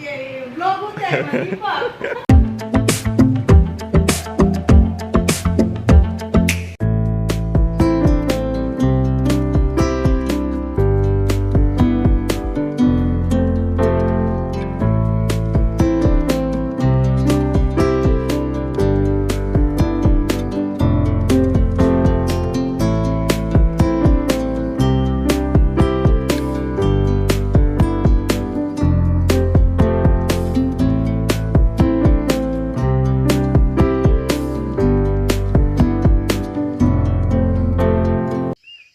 ये ब्लॉग होता है दीपक।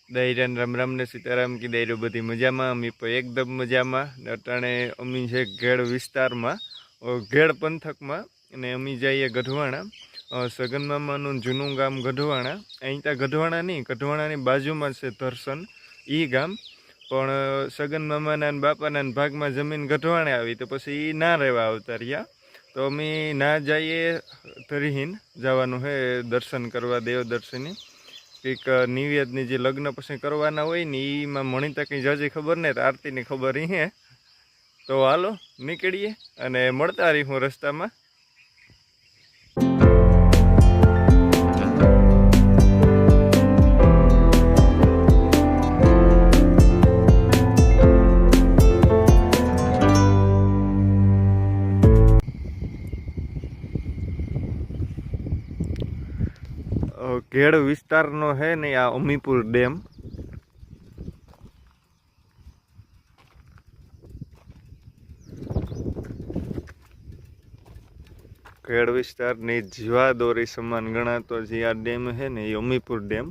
દૈરાન રામ રામ ને સીતારામ કી દૈરો બધી મજામાં અમી પણ એકદમ મજામાં અટાણે અમી છે ઘેડ વિસ્તારમાં ઘેડ પંથકમાં અને અમી જઈએ ગઢવાણા સગન મામાનું જૂનું ગામ ગઢવાણા અહીં ત્યાં ગઢવાણા નહીં ગઢવાણાની બાજુમાં છે ધરસન એ ગામ પણ સગન મામાના ને બાપાના ભાગમાં જમીન ગઢવાણે આવી તો પછી એ ના રહેવા આવતા રહ્યા તો અમે ના જઈએ ધરીહીન જવાનું છે દર્શન કરવા દેવ દર્શની કંઈક નિવેદની જે લગ્ન પછી કરવાના હોય ને એમાં મણીતા કંઈ જાજી ખબર ને આરતીની ખબર હે તો હાલો નીકળીએ અને મળતા રહી હું રસ્તામાં ઘેડ વિસ્તારનો હે ને આ અમીપુર ડેમ ઘેડ વિસ્તારની જીવાદોરી સમાન ગણાતો જે આ ડેમ હે ને એ અમીપુર ડેમ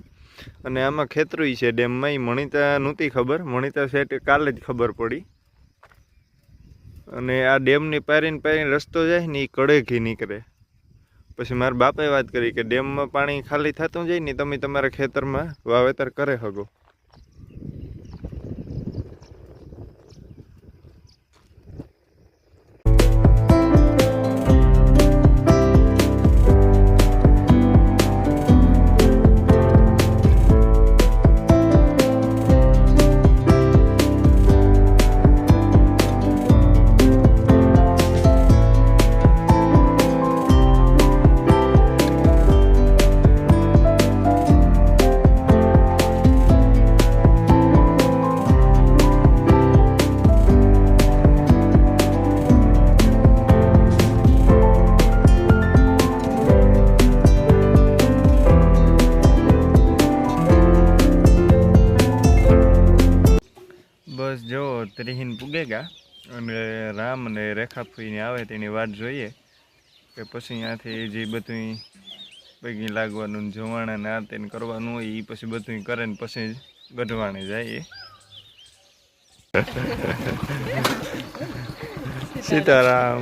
અને આમાં ખેતરું છે ડેમમાં એ મણીતા નહોતી ખબર મણીતા સેટ કાલે જ ખબર પડી અને આ ડેમની પારીને રસ્તો જાય ને એ કડેઘી નીકળે પછી મારા બાપાએ વાત કરી કે ડેમમાં પાણી ખાલી થતું જાય ને તમે તમારા ખેતરમાં વાવેતર કરે શકો બસ જો ત્રિહીન પૂગેગા અને રામ અને રેખા ફૂઈને આવે તેની વાટ જોઈએ કે પછી ત્યાંથી જે બધું પગી લાગવાનું જોવાણા ને આ તેને કરવાનું હોય એ પછી બધું કરે ને પછી ગઢવાણે જાય સીતારામ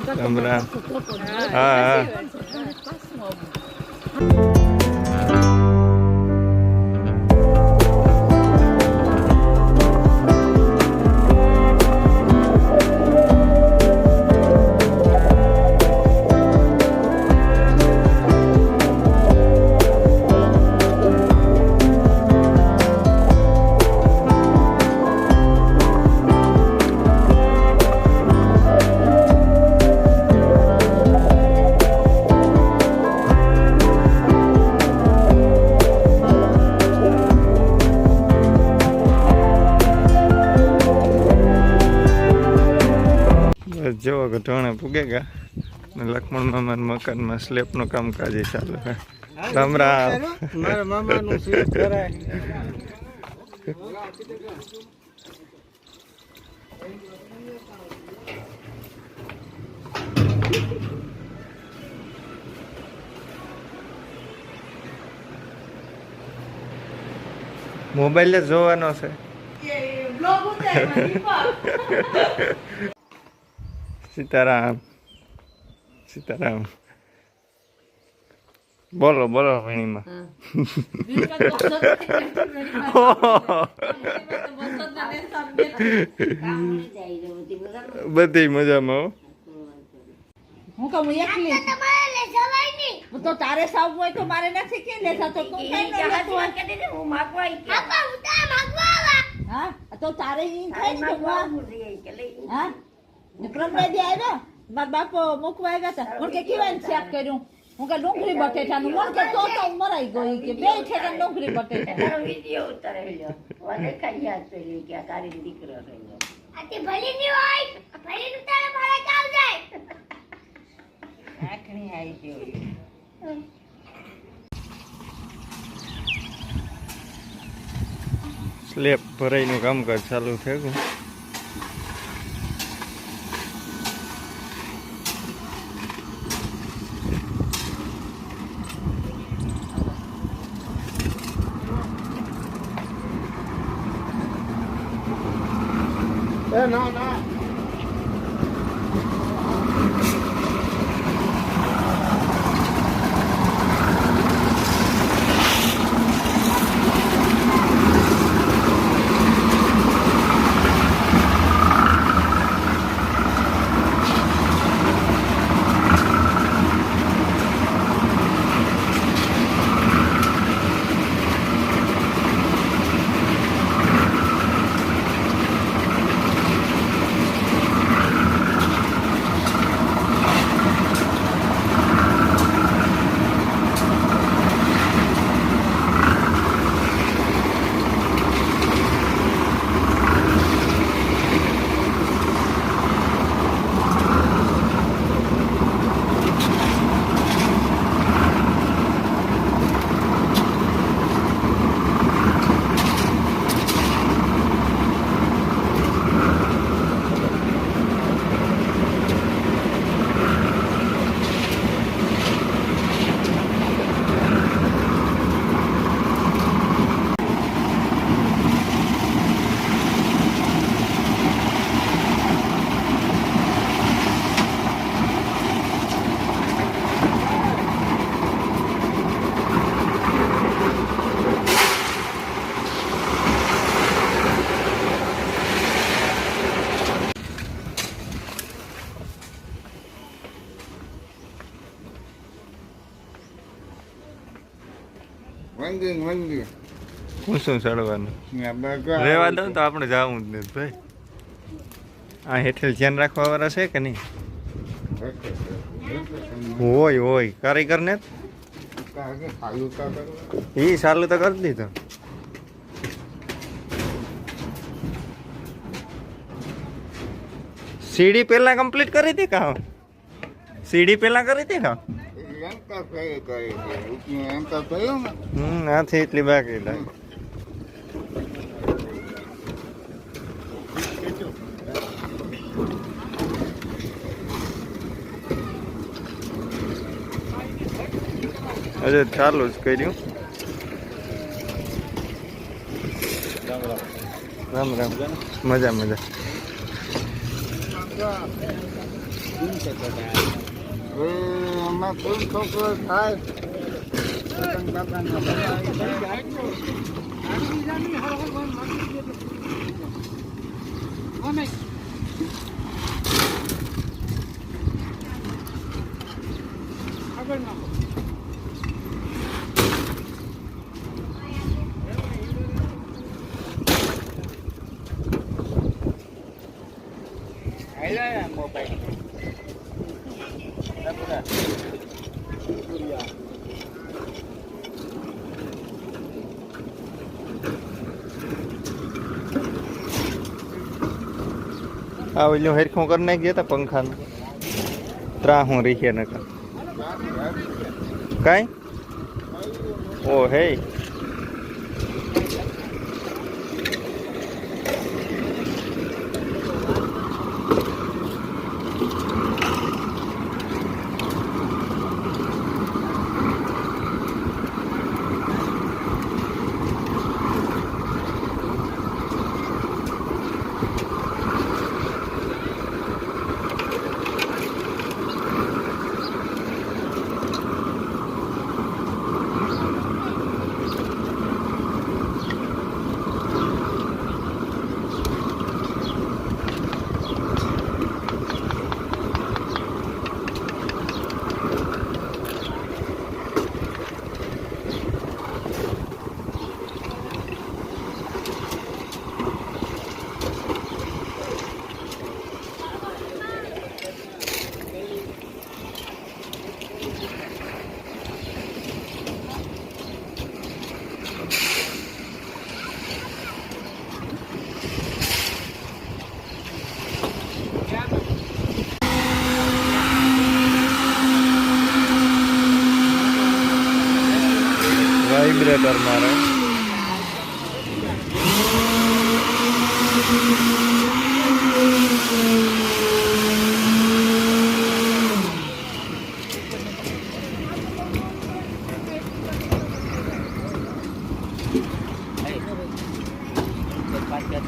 રામ રામ હા હા જો ગઢવાણા પૂગેગા લક્ષ્મણ મામાના મકાનમાં સ્લેબનું કામકાજ ચાલુ છે રામ રામ મારા મામાનું સ્લેબ કરાય મોબાઈલ જ જોવાનો છે ये ब्लॉग होता है दीपक। સીતારામ સીતારામ બોલો બોલો મણીમાં બધી મજામાં હું કહું એકલી હું તો તારે સાવ હોય તો મારે નથી કે લેતા તો તું કઈ ન લેતો હું માગવા હા તો તારે ઈ થાય ને જમવા હા ને પ્રમદાદી આવ્યા મારા બાપો મૂકવા આવ્યા હતા હું કે કેવાનું શાક કર્યું હું કે ડુંગળી બટેટાનું મને કે તો હું મરાઈ ગઈ કે બે ઠેકાણ ડુંગળી બટેટા સ્લેબ ભરાઈનું કામકાજ ચાલુ થયું. ના ના વંદી હું શું ચડવાનું રેવા દઉં તો આપણે જવું જ નથી ભાઈ. આ હેઠળ ધ્યાન રાખવા વાળા છે કે નહીં? હોય કારીગર ને એ ચાલુ તો કરી દીધું. સીડી પેલા કમ્પ્લીટ કરી હતી કા? સીડી પેલા કરી હતી કા? આથી એટલી બાકી લાગે. હજુ ચાલુ જ કર્યું. રામ રામ. મજા મજા. આમાં કોઈ છોકરો થાય મોબાઈલ આ ઓલું હેરખું કરી નાખી ગયા હતા પંખાનું. ત્રાહું રીખે નકા કાંઈ. ઓ હે એક્સિલેટર મારે. પાછા